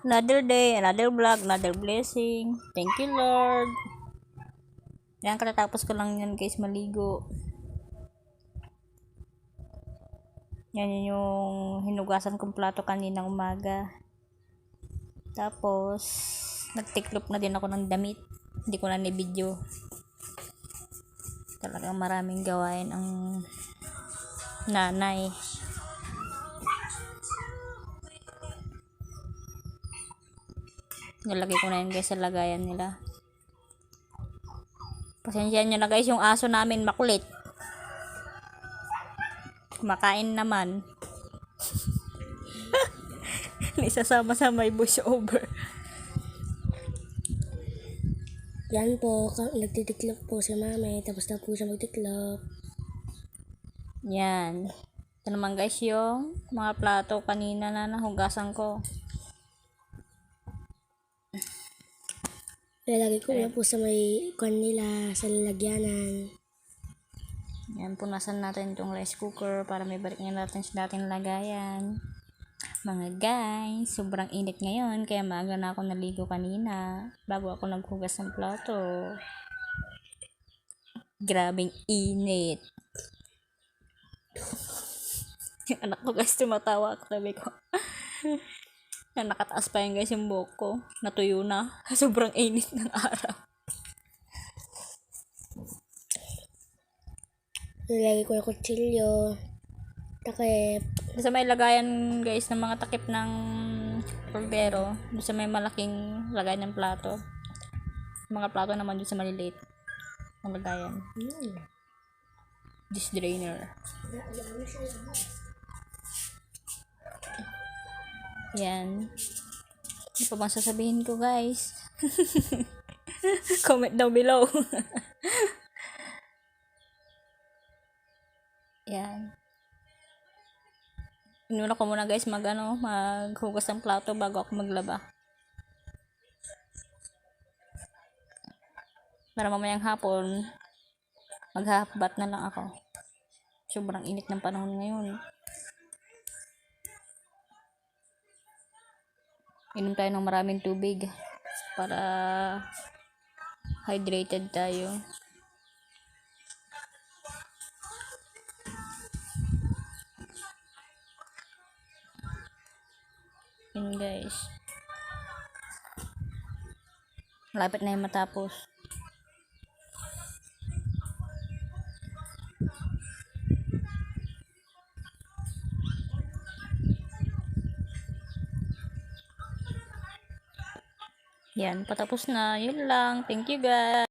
Another day, another vlog, another blessing. Thank you, Lord. Yan, katatapos ko lang yan, guys, maligo. Yan yung hinugasan kong plato kaninang umaga. Tapos, nagtiklop na din ako ng damit. Hindi ko na ni-video. Talagang maraming gawain ang nanay. Nilagay ko na yun, guys, sa lagayan nila. Pasensya nyo na, guys, yung aso namin makulit. Kumakain naman. Isasama sa may voice over. Yan po, nagtitiklop po si mami, tapos na po siya magtiklop. Yan. Ito naman, guys, yung mga plato kanina na nahugasan ko. Lalagay ko yan po sa may kwan nila, sa lalagyanan. Yan, punasan natin itong rice cooker para may balik nga natin sa dating lagayan. Mga guys, sobrang init ngayon kaya maaga na ako naligo kanina bago ako naghugas ng plato. Grabing init. Yung anak ko, guys, tumatawa ako, sabi ko. Nakataas pa yun, guys, yung buhok ko. Natuyo na. Sobrang init ng araw. Lalagay ko yung kutsilyo, takip. Sa may lagayan, guys, ng mga takip ng cordero, doon sa may malaking lagayan ng plato. Mga plato naman doon sa maliliit ng lagayan. Dish drainer. Yan. Ano pa bang sasabihin ko, guys? Comment down below. Yan. Inuna ko muna, guys, maghugas ng plato bago ako maglaba. Para mamayang hapon, maghahabat na lang ako. Sobrang init ng panahon ngayon. Inom tayo ng maraming tubig para hydrated tayo. Yun, guys. Malapit na yung matapos. Yan, patapos na. Yun lang. Thank you, guys.